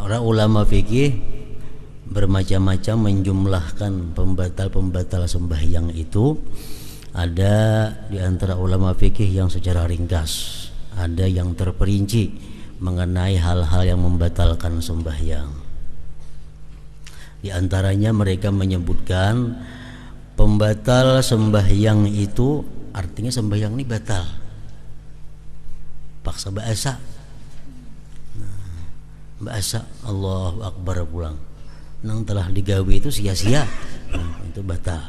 Para ulama fikih bermacam-macam menjumlahkan pembatal-pembatal sembahyang itu. Ada di antara ulama fikih yang secara ringkas, ada yang terperinci mengenai hal-hal yang membatalkan sembahyang. Di antaranya mereka menyebutkan pembatal sembahyang itu artinya sembahyang ini batal. Paksa bahasa. Bahasa Allahu Akbar pulang. Nang telah digawe itu sia-sia. Itu batal.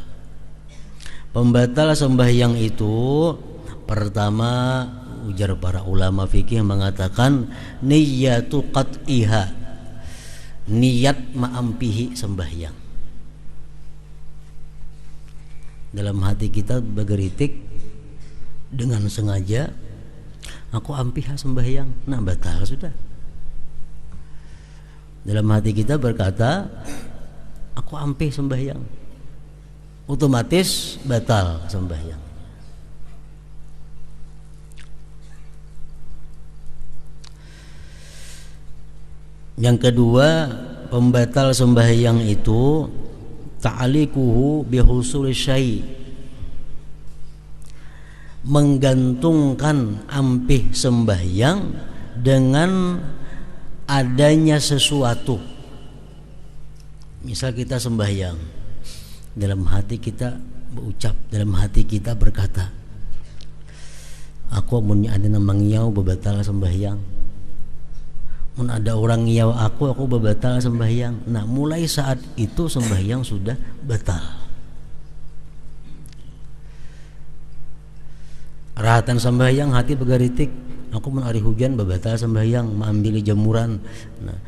Pembatal sembahyang itu pertama ujar para ulama fikih mengatakan niyatu qat'iha, niat ma'ampihi sembahyang. Dalam hati kita bergeritik dengan sengaja, aku ampiha sembahyang, nah batal sudah. Dalam hati kita berkata, aku ampih sembahyang, otomatis batal sembahyang. Yang kedua, pembatal sembahyang itu ta'alikuhu bihusuli syai', menggantungkan ampih sembahyang dengan adanya sesuatu. Misal kita sembahyang, dalam hati kita berucap, dalam hati kita berkata, aku mun ada mangyau bebatal sembahyang. Mun ada orang ngiyau aku bebatal sembahyang. Nah, mulai saat itu sembahyang sudah batal. Rahatan sembahyang hati begaritik, aku mun ari hujan bebatal sembahyang, mengambil jemuran. Nah,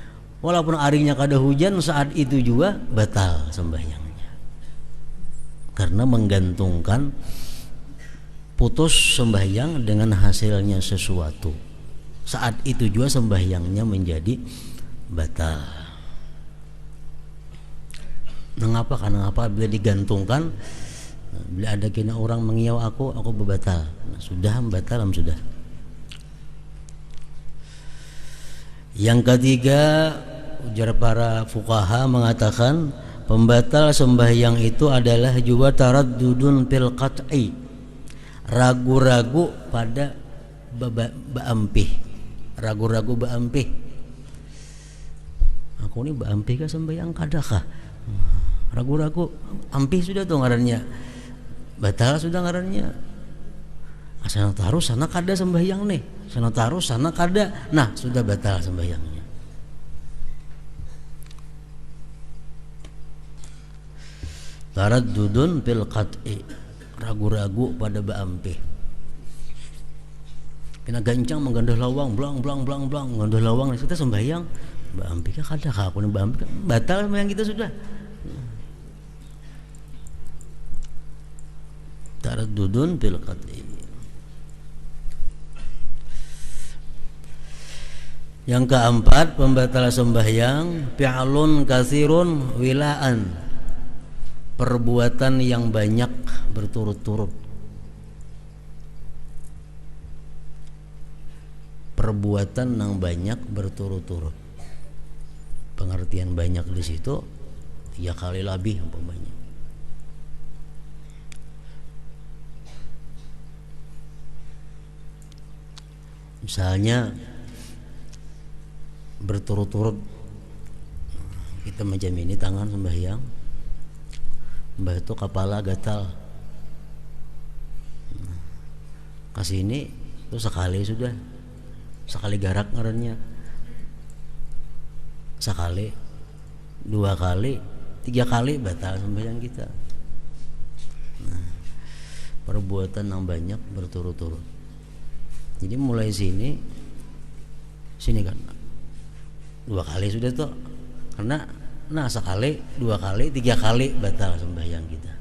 walaupun arinya kada hujan, saat itu juga batal sembahyangnya. Karena menggantungkan putus sembahyang dengan hasilnya sesuatu. Saat itu juga sembahyangnya menjadi batal. Mengapa? Karena apa? Bila digantungkan, bila ada kena orang mengiau aku bebatal. Nah, sudah batal, sudah. Yang ketiga, ujar para fuqaha mengatakan pembatal sembahyang itu adalah juga taraddudun fil qat'i, ragu-ragu pada baampih, ragu-ragu baampih. Aku ini baampih kah sembahyang kadakah? Ragu-ragu, ampih sudah tuh ngarannya, batal sudah ngarannya. Sana taruh sana kada sembahyang nih, sana taruh sana kada, nah sudah batal sembahyangnya. Taraddudun fil qat'i, ragu-ragu pada baampih. Kena gancang menggandah lawang, blang menggandah lawang, kita sembahyang, baampih kada kah aku nih baampih, batal sembahyang kita sudah. Taraddudun fil qat'i. Yang keempat, pembatal sembahyang fi'lun katsirun wilaan, perbuatan yang banyak berturut-turut. Perbuatan yang banyak berturut-turut. Pengertian banyak di situ 3 kali lebih umpamanya. Misalnya berturut-turut kita menjamini tangan sembahyang, mbah itu kepala gatal, kasih ini itu sekali sudah, sekali garak ngarannya, sekali, 2 kali, 3 kali batal sembahyang kita. Nah, perbuatan yang banyak berturut-turut. Jadi mulai sini kan 2 kali sudah tuh, karena nah sekali, 2 kali, 3 kali batal sembahyang kita.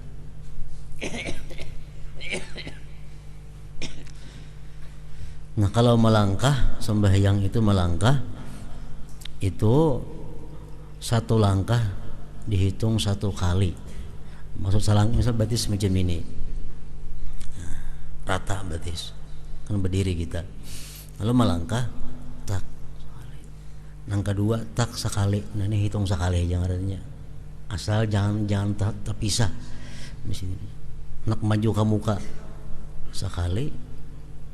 Nah, kalau melangkah sembahyang itu melangkah, itu 1 langkah dihitung 1 kali. Maksud salang misal batis macam ini, nah, rata batis kan berdiri kita, lalu melangkah tak. Nang kedua tak sekali. Nah ini hitung sekali aja ngarannya. Asal jangan terpisah. Misalnya nak maju ke muka sekali,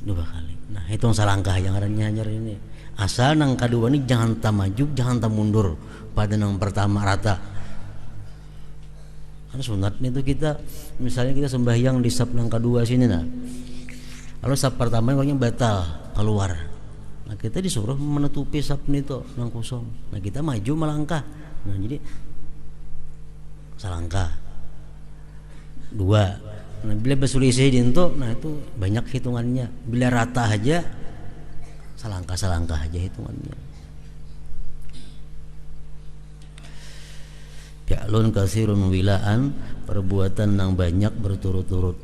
2 kali. Nah hitung salangkah aja ngarannya ini. Asal nang kedua ini jangan tak maju, jangan tak mundur pada nang pertama rata. Kan sunatnya itu kita misalnya kita sembahyang di sab nang kedua sini nah. Lalu sab pertama orangnya batal keluar. Nah kita disuruh menutupi sab itu nang kosong. Nah kita maju melangkah. Nah jadi salangkah 2. Nah bila berselisih dinto, nah itu banyak hitungannya. Bila rata aja salangkah aja hitungannya. Fi'lun katsirun wilaan, perbuatan yang banyak berturut-turut.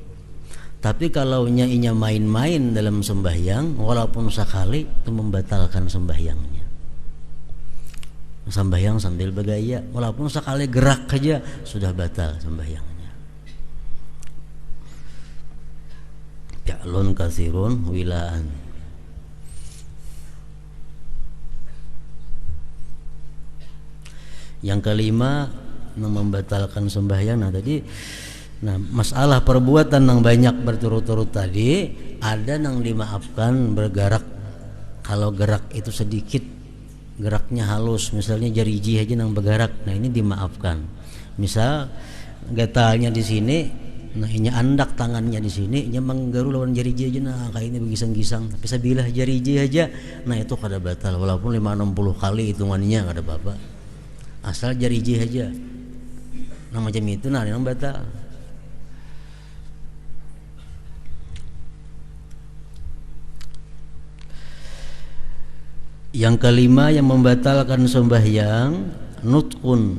Tapi kalau inya main-main dalam sembahyang walaupun sekali itu membatalkan sembahyangnya. Sembahyang sambil bergaya walaupun sekali gerak saja sudah batal sembahyangnya. Fi'lun katsirun wilaan. Yang kelima membatalkan sembahyang. Nah masalah perbuatan yang banyak berturut-turut tadi ada yang dimaafkan bergerak. Kalau gerak itu sedikit, geraknya halus, misalnya jariji aja yang bergerak, nah ini dimaafkan. Misal gatalnya di sini, nah ini andak tangannya di sini, ini menggaru lawan jariji aja, nah kayak ini begisang-gisang. Tapi sabilah jariji aja, nah itu kada batal walaupun 560 kali hitungannya kada apa-apa. Asal jariji aja. Nah macam itu nah yang batal. Yang kelima yang membatalkan sembahyang nutqun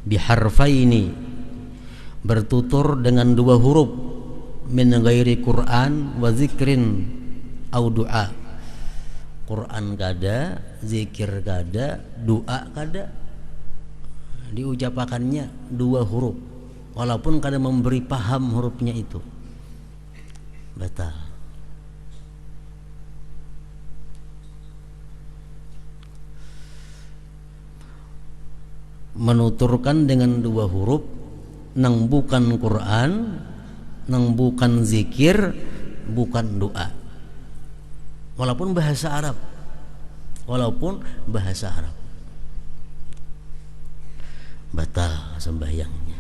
biharfaini, bertutur dengan 2 huruf min ghairi Quran wa zikrin au du'a. Quran kada, zikir kada, doa kada. Diucapakannya 2 huruf walaupun kada memberi paham hurufnya itu, batal. Menuturkan dengan 2 huruf nang bukan Quran, nang bukan zikir, bukan doa, walaupun bahasa Arab, batal sembahyangnya.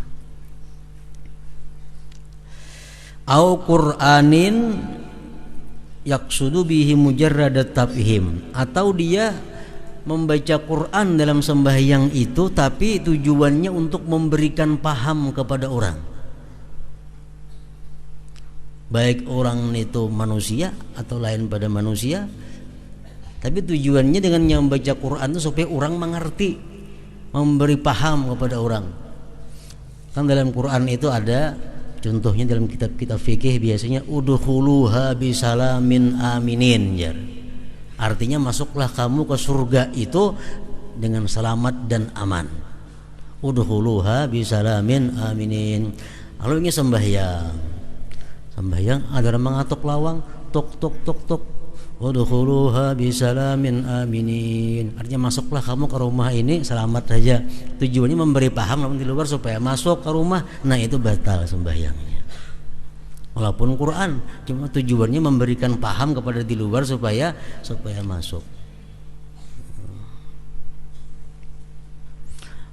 Au Qur'anin yaksudu bihi mujarradat tafhim, atau dia membaca Quran dalam sembahyang itu tapi tujuannya untuk memberikan paham kepada orang, baik orang itu manusia atau lain pada manusia, tapi tujuannya dengan membaca Quran itu supaya orang mengerti, memberi paham kepada orang. Kan dalam Quran itu ada contohnya dalam kitab-kitab fikih biasanya udkhuluha bisalamin aminin, jar. Artinya masuklah kamu ke surga itu dengan selamat dan aman. Udkhuluha bisalamin aminin. Lalu ini sembahyang ada orang mengatuk lawang, tok tok tok tok. Udkhuluha bisalamin aminin. Artinya masuklah kamu ke rumah ini selamat saja. Tujuannya memberi paham namun di luar supaya masuk ke rumah. Nah itu batal sembahyangnya. Walaupun Quran, cuma tujuannya memberikan paham kepada di luar supaya masuk.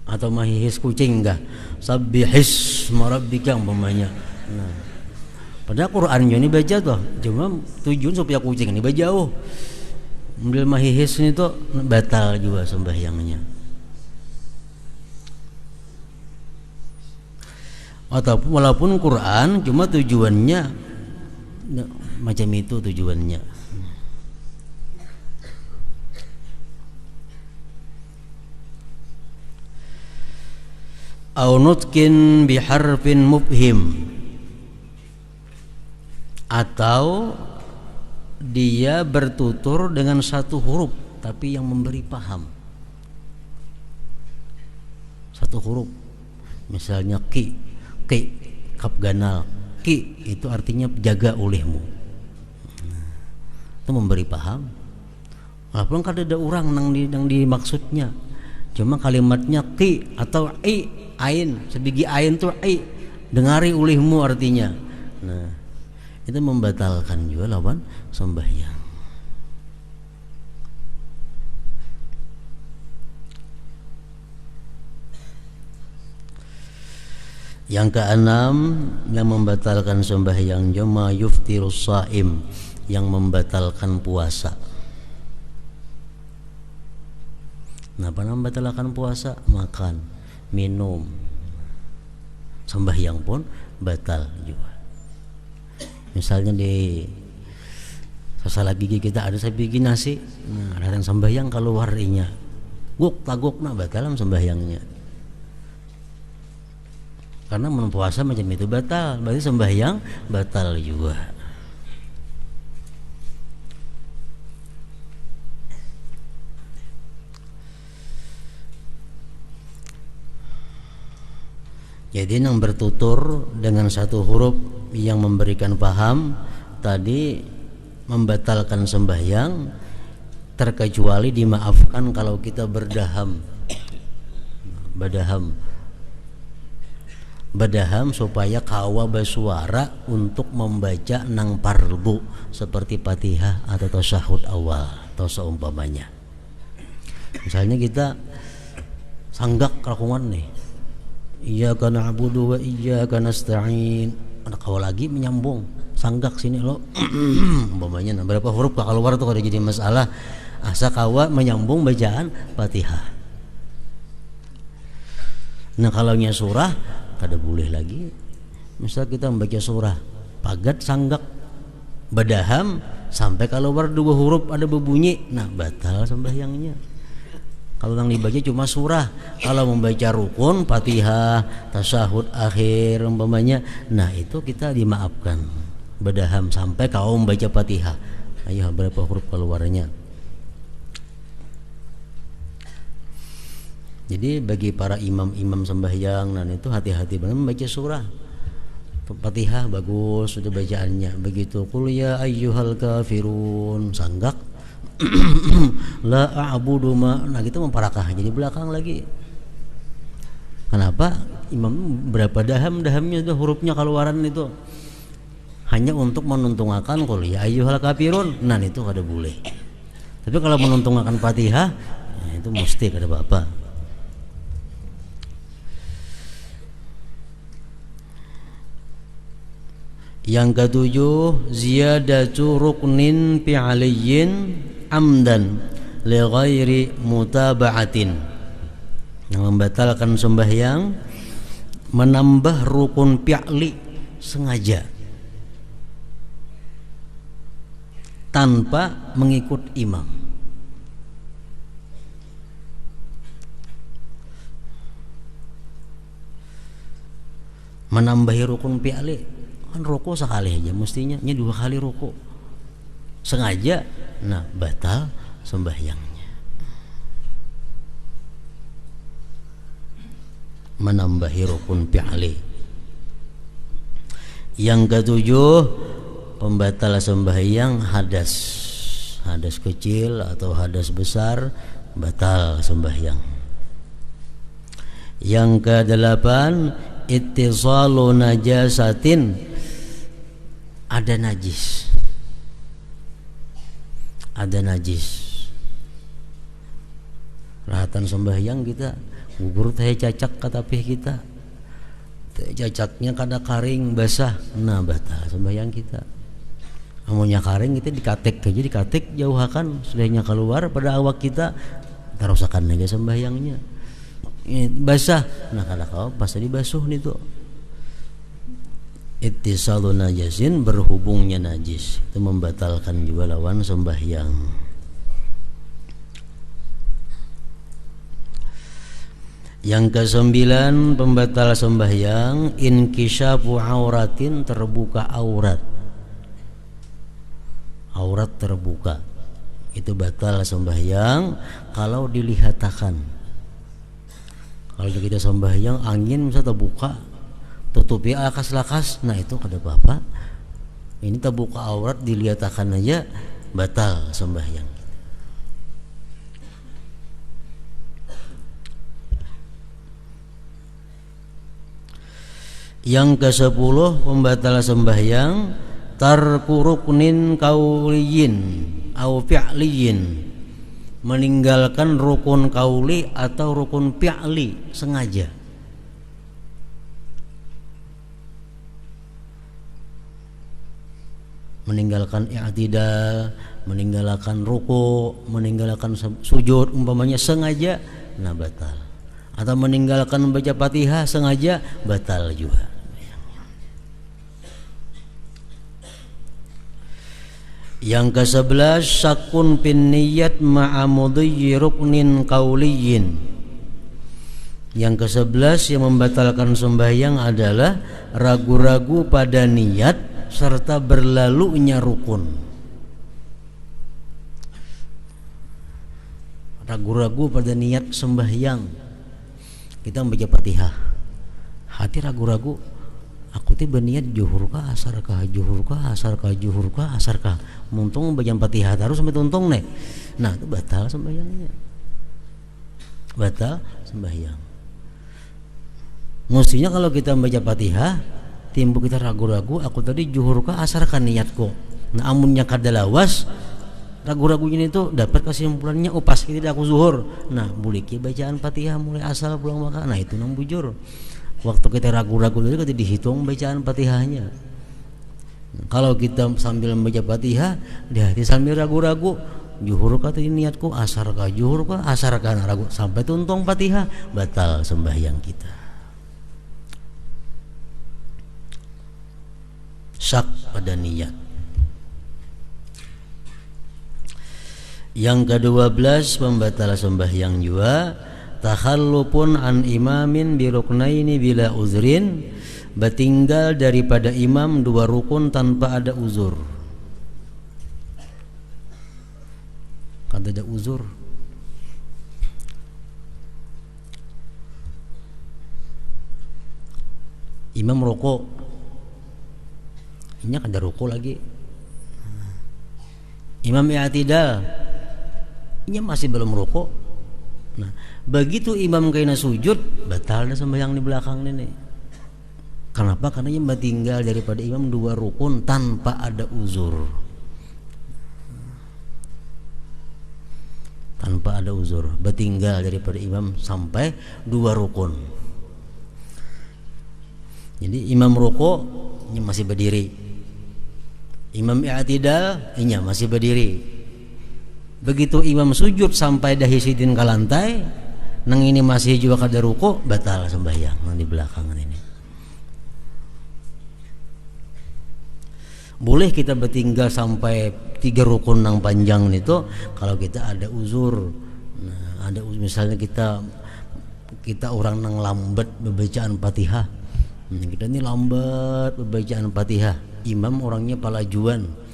Atau mahihis kucing enggak? Sabbihis marabbika umpamanya. Nah, padahal Qurannya ini baca tuh, cuma tujuan supaya kucing ini jauh. Ambil mahihis ini tuh batal juga sembahyangnya. Atau walaupun Quran cuma tujuannya macam itu tujuannya. Au nutkin biharfin mubhim, atau dia bertutur dengan 1 huruf tapi yang memberi paham. 1 huruf, misalnya ki, kap ganal, ki itu artinya jaga olehmu. Itu memberi paham. walaupun kada ada orang nang di maksudnya, cuma kalimatnya qi atau i ain, sebiji ain tuh i, dengari ulihmu artinya. Nah, itu membatalkan juga lawan sembahyang. Yang keenam yang membatalkan sembahyang jama yuftirus shaim, yang membatalkan puasa. Kenapa membatalkan puasa? Makan, minum, sembahyang pun batal juga. Misalnya di sasala gigi kita ada sebiji nasi, nah datang sembahyang keluar inya, guk taguk nah batal sembahyangnya. Karena puasa macam itu batal, berarti sembahyang batal juga. Jadi yang bertutur dengan satu huruf yang memberikan paham tadi membatalkan sembahyang, terkecuali dimaafkan kalau kita berdaham. Badaham supaya kawa bersuara untuk membaca nang parbu seperti Fatihah atau tasyahud awal atau seumpamanya. Misalnya kita sanggak kelakuan nih, iyyaka na'budu wa iyyaka nasta'in, ada kawa lagi menyambung sanggak sini lo umpamanya, nah berapa huruf keluar tuh kalau jadi masalah, asa kawa menyambung bacaan Fatihah. Nah kalau nya surah kada boleh lagi. Misal kita membaca surah pagat sanggak badaham sampai keluar dua huruf ada berbunyi, nah batal sembahyangnya. Kalau yang dibaca cuma surah, kalau membaca rukun Fatihah, tasyahud akhir umpamanya, nah itu kita dimaafkan badaham sampai kau membaca Fatihah. Ayo berapa huruf keluarnya. Jadi bagi para imam-imam sembahyang, dan itu hati-hati banget membaca surah. Fatihah bagus sudah bacaannya. Begitu qul ya ayyuhal kafirun sanggak la a'budu ma, nah gitu memparakah jadi belakang lagi. Kenapa? Imam berapa dahamnya itu hurufnya keluaran itu hanya untuk menuntungakan qul ya ayyuhal kafirun, nah itu kada boleh. Tapi kalau menuntungakan Fatihah, nah itu mesti kada apa-apa. Yang ketujuh, ziyadatu ruknin fi'aliyyin amdan li ghairi mutaba'atin. Yang membatalkan sembahyang menambah rukun fi'li sengaja tanpa mengikut imam. Menambahi rukun fi'li kan rukuk sekali aja mestinya, ini 2 kali rukuk sengaja, nah batal sembahyangnya. Menambahi rukun fi'li. Yang ketujuh, pembatal sembahyang hadas kecil atau hadas besar batal sembahyang. Yang kedelapan, ittisalu najasatin, ada najis rahatan sembahyang kita gugur teh cacak katapih kita teh cacaknya kada karing basah, nah batal sembahyang kita. Amunnya karing kita dikatek jauhakan sudahnya keluar pada awak kita, tarusakan aja sembahyangnya. Basah, nah kada kau pasti dibasuh nih tuh. Ittisalu najasin, berhubungnya najis, itu membatalkan juga lawan sembahyang. Yang ke-9 pembatal sembahyang, inkisyafu auratin, terbuka aurat terbuka, itu batal sembahyang kalau dilihatakan. Kalau kita sembahyang angin bisa terbuka tutupi lakas, nah itu kada apa-apa. Ini terbuka aurat dilihatakan aja batal sembahyang. Yang ke-10 pembatal sembahyang tarku ruknin kauliyin au fi'liyin, meninggalkan rukun kauli atau rukun fi'li sengaja. Meninggalkan i'tidal, meninggalkan ruku, meninggalkan sujud umpamanya sengaja, nah batal. Atau meninggalkan membaca Fatihah sengaja, batal juga. Yang ke-11 syakun bin niyat ma'a mudhi ruknin qauliyin. Yang ke-11 yang membatalkan sembahyang adalah ragu-ragu pada niat serta berlalunya rukun. Ragu-ragu pada niat sembahyang. Kita membaca Fatihah, hati ragu-ragu, aku teh berniat zuhur kah asar kah, zuhur kah asar kah, zuhur kah asar kah. Muntung baca Fatihah terus sampai tuntung nih. Nah, itu batal sembahyangnya. Batal sembahyang. Mestinya kalau kita membaca Fatihah, timbul kita ragu-ragu, aku tadi zuhur kah asar kah niatku. Nah, amunnya kada lawas, ragu-ragunya itu dapat kesimpulannya pas kita aku zuhur. Nah, buliki bacaan Fatihah mulai asal pulang maka. Nah, itu nang bujur. Waktu kita ragu-ragu tadi kita dihitung bacaan Fatihahnya. Kalau kita sambil membaca Fatihah, di hati sambil ragu-ragu, zuhur kah tadi niatku, asar kah zuhur kah asar kah, ragu sampai tuntung Fatihah, batal sembahyang kita. Syak pada niat. Yang ke-12 pembatal sembahyang juga takhallupun an imamin bi ruknaini bila uzrin, bertinggal daripada imam 2 rukun tanpa ada uzur. Kan ada uzur. Imam rukuk, ini ada rukuk lagi. Imam i'tidal, ini masih belum rukuk. Nah, begitu imam kaina sujud, batal dah sembahyang di belakang ini. Kenapa? Karena ia tinggal daripada imam 2 rukun tanpa ada uzur. Tanpa ada uzur, bertinggal daripada imam sampai 2 rukun. Jadi imam rukuk, ini masih berdiri. Imam i'tidal, ini masih berdiri. Begitu imam sujud sampai dahi sidin ke lantai, nang ini masih juga kada ruku, batal sembahyang nang di belakangan ini. Boleh kita bertinggal sampai 3 rukun nang panjang itu kalau kita ada uzur. Nah, ada uzur, misalnya kita orang nang lambat bacaan Fatihah. Kita ini lambat bacaan Fatihah. Imam orangnya palajuan.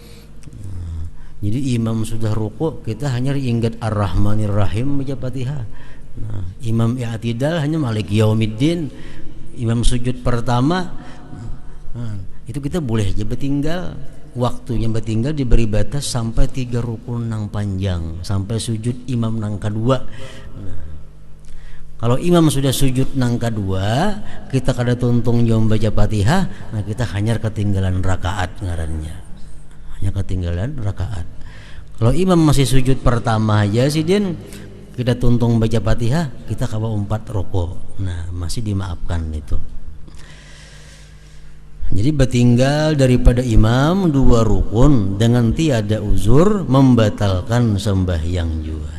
Jadi imam sudah rukuk, kita hanya ingat Ar-Rahmanir Rahim baca Fatihah. Nah, imam i'tidal hanya Malik Yaumiddin. Imam sujud pertama, itu kita boleh aja bertinggal. Waktunya bertinggal diberi batas sampai 3 rukun nang panjang, sampai sujud imam nang kedua. Nah, kalau imam sudah sujud nang kedua, kita kada tuntung jom baca Fatihah, nah kita hanya ketinggalan rakaat ngarannya. Hanya ketinggalan rakaat. Kalau imam masih sujud pertama aja sidin, kita tuntung baca Fatihah, kita kawa 4 rukuk. Nah, masih dimaafkan itu. Jadi bertinggal daripada imam 2 rukun dengan tiada uzur membatalkan sembahyang juga.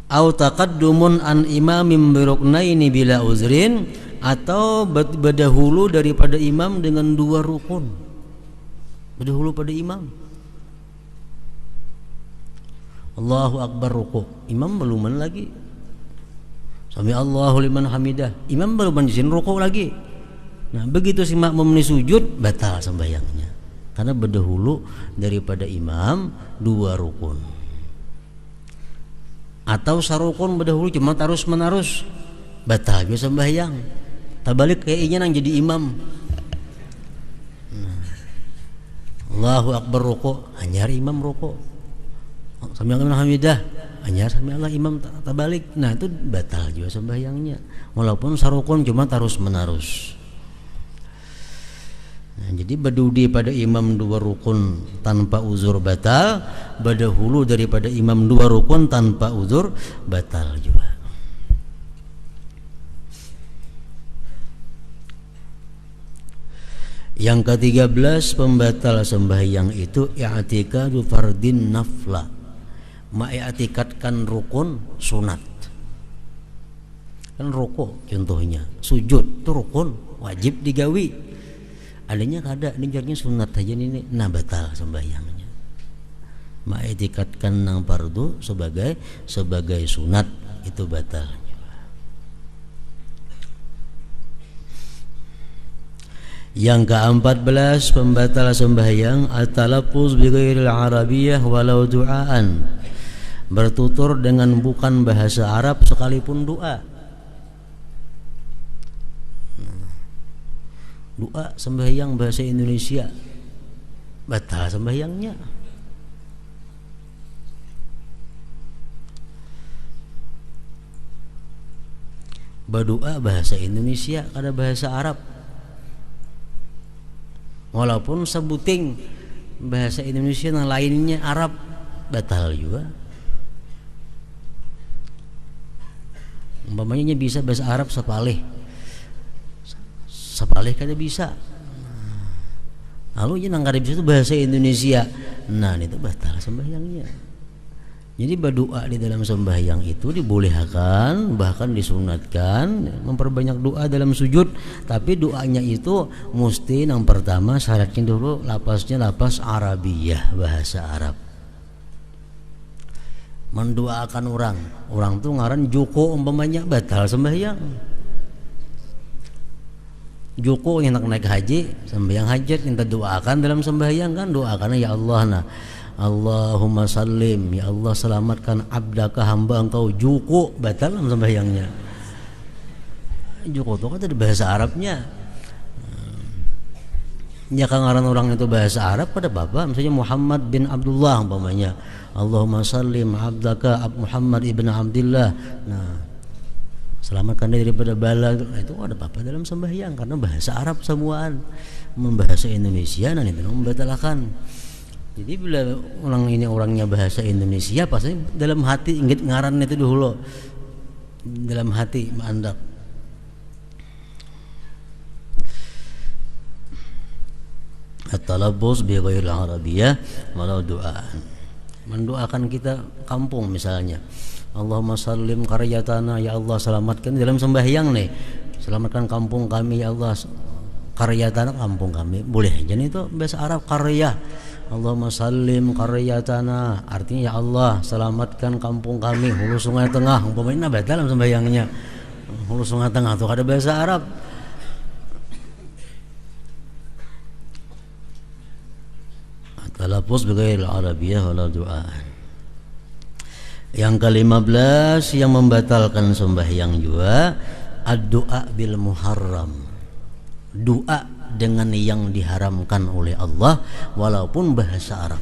Au taqaddumun an imamin bi ruknaini bila uzrin, atau berdahulu daripada imam dengan 2 rukun. Berdahulu pada imam. Allahu Akbar rukuk, imam belum lagi. Sami Allahu liman hamidah, imam belum izin rukuk lagi. Nah, begitu si makmum ini sujud, batal sembahyangnya. Karena berdahulu daripada imam 2 rukun. Atau sarukun berdahulu cuma terus menerus, batal juga sembahyang. Tabalik kayaknya nang jadi imam. Nah, Allahu Akbar rukuk, hanya imam rukuk. Sami Allahu liman hamidah, anyar sami Allah imam tabalik. Nah, itu batal juga sembahyangnya. Walaupun sarukun cuma terus menerus. Nah, jadi badudi pada imam 2 rukun tanpa uzur batal, badahulu daripada imam 2 rukun tanpa uzur batal juga. Yang ke-13 pembatal sembahyang itu i'tikadu fardin nafla, ma'ikatkan rukun sunat. Kan ruku contohnya, sujud itu rukun wajib digawi. Adanya kada ini jarnya sunat aja ini, nah batal sembahyangnya. Ma'ikatkan nang fardu sebagai sunat itu batal. Yang ke-14 pembatal sembahyang at-talaffuz bi ghairil arabiyyah walau du'aan, bertutur dengan bukan bahasa Arab sekalipun doa. Doa sembahyang bahasa Indonesia batal sembahyangnya. Berdoa bahasa Indonesia kada bahasa Arab, walaupun sebuting bahasa Indonesia yang lainnya Arab batal juga. Umpamanya bisa bahasa Arab sapalih kada bisa. Lalu yang kada bisa itu bahasa Indonesia. Nah, itu batal sembahyangnya. Jadi berdoa di dalam sembahyang itu dibolehkan, bahkan disunatkan memperbanyak doa dalam sujud, tapi doanya itu mesti yang pertama syaratnya dulu lapasnya lapas Arabiyah, bahasa Arab. Mendoakan orang tuh ngaran joko umpamanya batal sembahyang. Joko yang nak naik haji, sembahyang hajat yang doakan dalam sembahyang kan doakan ya Allah, nah Allahumma sallim, ya Allah selamatkan abdaka hamba engkau, joko batal dalam sembahyangnya. Joko itu kan dari bahasa Arabnya. Ya kangaran orang itu bahasa Arab pada bapak, misalnya Muhammad bin Abdullah umpamanya, Allahumma sallim abdaka Muhammad ibn Abdullah. Nah, selamatkan dia daripada bala. Nah, itu ada apa dalam sembahyang karena bahasa Arab semuaan, membahasa Indonesia nah itu membatalkan. Jadi bila orang ini orangnya bahasa Indonesia pasti dalam hati ingat ngaran itu dulu, dalam hati mandak. At-talabbus bi ghairil arabiyyah walau du'aan, mendoakan kita kampung misalnya, Allahumma sallim qaryatana, ya Allah selamatkan dalam sembahyang nih, selamatkan kampung kami ya Allah, qaryatana kampung kami, boleh jadi itu bahasa Arab qaryah. Allahumma sallim qaryatana artinya ya Allah selamatkan kampung kami Hulu Sungai Tengah umpamanya batal dalam sembahyangnya. Hulu Sungai Tengah itu ada bahasa Arab. Talaffuz bi ghairil arabiyyah wala du'aan. Yang ke-15 yang membatalkan sembahyang juga ad-du'a bil muharram, doa dengan yang diharamkan oleh Allah walaupun bahasa Arab.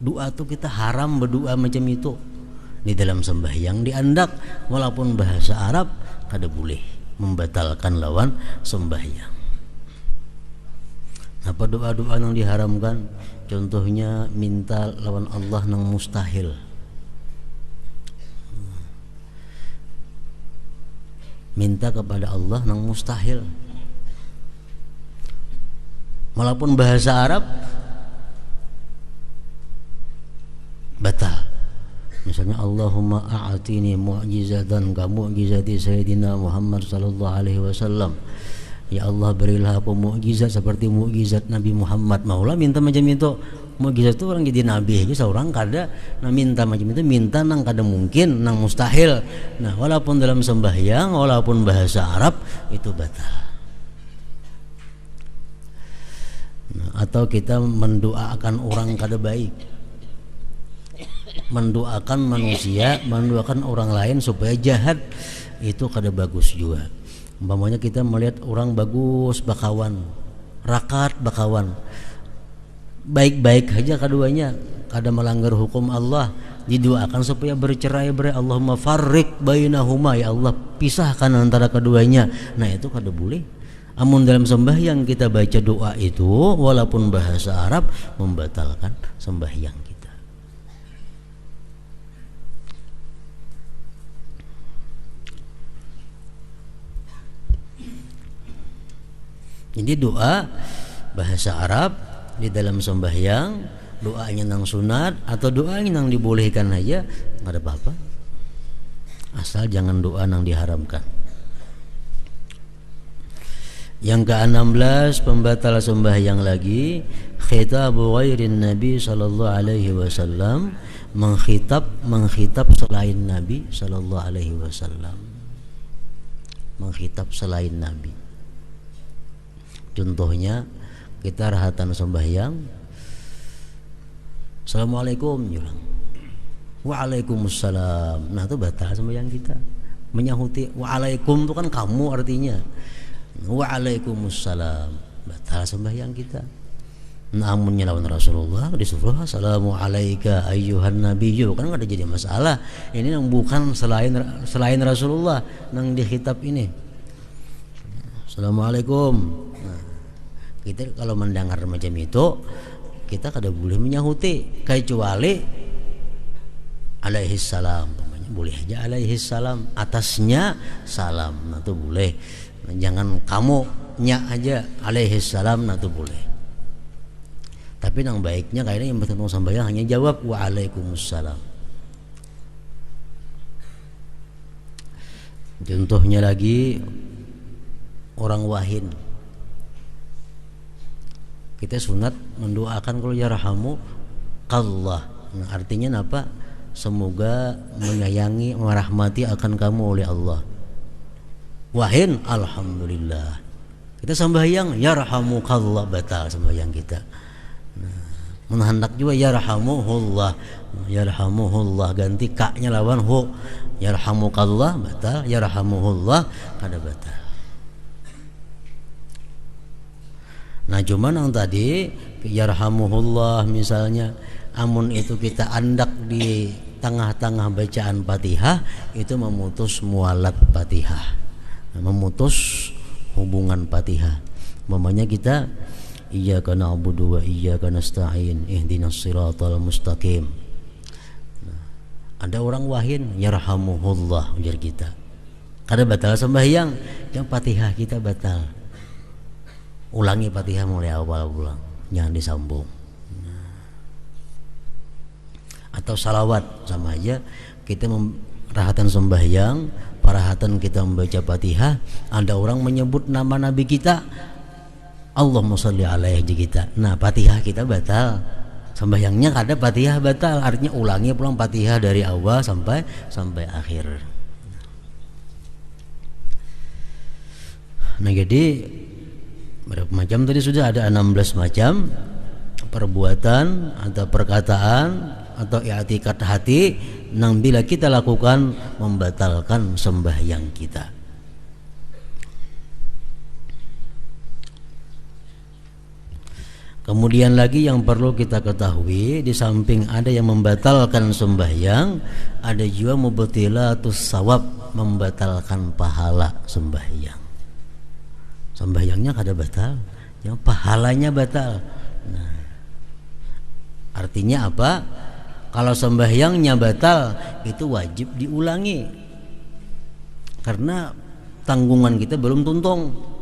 Doa itu kita haram berdoa macam itu di dalam sembahyang diandak walaupun bahasa Arab kada boleh, membatalkan lawan sembahyang. Apa doa-doa yang diharamkan? Contohnya minta lawan Allah yang mustahil, minta kepada Allah yang mustahil walaupun bahasa Arab batal. Misalnya Allahumma a'atini mu'jizatan ka mu'jizati Sayyidina Muhammad sallallahu alaihi wasallam, ya Allah berilah aku mukjizat seperti mukjizat Nabi Muhammad. Maulah minta macam itu. Mukjizat itu orang jadi nabi aja seorang kada, nah minta macam itu minta nang kada mungkin, nang mustahil. Nah, walaupun dalam sembahyang, walaupun bahasa Arab itu batal. Nah, atau kita mendoakan orang kada baik, mendoakan manusia, mendoakan orang lain supaya jahat, itu kada bagus juga. Umpamanya kita melihat orang bagus bakawan, rakat bakawan, baik-baik aja keduanya, kada melanggar hukum Allah, didoakan supaya bercerai-berai. Allahumma farriq bainahuma, ya Allah pisahkan antara keduanya. Nah itu kada boleh. Amun dalam sembahyang kita baca doa itu walaupun bahasa Arab, membatalkan sembahyang kita. Jadi doa bahasa Arab di dalam sembahyang, doanya nang sunat atau doanya nang dibolehkan aja nggak ada apa-apa, asal jangan doa nang diharamkan. Yang ke-16 pembatal sembahyang lagi, khitabu ghairin Nabi sallallahu alaihi wasallam, mengkhitab selain Nabi sallallahu alaihi wasallam, mengkhitab selain Nabi. Contohnya kita rahatan sembahyang, Assalamualaikum, bilang Waalaikumsalam. Nah itu batal sembahyang kita. Menyahuti Waalaikum itu kan kamu artinya. Waalaikumsalam, batal sembahyang kita. Namun nyelawan Rasulullah disuruh Assalamu alaika ayyuhan nabiyyu, kan nggak ada jadi masalah. Ini yang bukan selain Rasulullah nang dikhitab ini. Assalamualaikum. Nah, kita kalau mendengar macam itu kita kada boleh menyahuti kecuali alaihi salam, boleh aja alaihi salam, atasnya salam, nah itu boleh. Nah, jangan kamu nya aja alaihi salam, nah itu boleh. Tapi yang baiknya kayaknya yang bertemu sembahyang hanya jawab waalaikumsalam. Contohnya lagi orang wahin, kita sunat mendoakan kalau yarhamu Allah. Nah, artinya apa? Semoga menyayangi, merahmati akan kamu oleh Allah. Wahin, alhamdulillah. Kita sembahyang yarhamukallah, batal sembahyang kita. Nah, hendak juga yarhamuhullah, yarhamuhullah ganti kaknya lawan hu, yarhamukallah batal, yarhamuhullah kada batal. Nah cuman yang tadi yarhamuhullah misalnya, amun itu kita andak di tengah-tengah bacaan Fatihah, itu memutus mualat Fatihah, memutus hubungan Fatihah. Umpamanya kita iyyaka na'budu wa iyyaka nasta'in ihdinas siratal mustaqim. Nah, ada orang wahin yarhamuhullah ujar kita, kada batal sembahyang, yang Fatihah kita batal. Ulangi Fatihah mulai awal ulang, jangan disambung. Atau salawat sama aja, kita rahatan sembahyang, parahatan kita membaca Fatihah, ada orang menyebut nama Nabi kita, Allahumma sholli alaihi kita. Nah Fatihah kita batal, sembahyangnya kada Fatihah batal, artinya ulangi pulang Fatihah dari awal sampai akhir. Nah jadi berapa macam tadi sudah ada 16 macam perbuatan atau perkataan atau i'tikad hati yang bila kita lakukan membatalkan sembahyang kita. Kemudian lagi yang perlu kita ketahui, di samping ada yang membatalkan sembahyang, ada juga mubtilatus shawab, membatalkan pahala sembahyang. Sembahyangnya kada batal, yang pahalanya batal. Nah, artinya apa? Kalau sembahyangnya batal, itu wajib diulangi, karena tanggungan kita belum tuntung.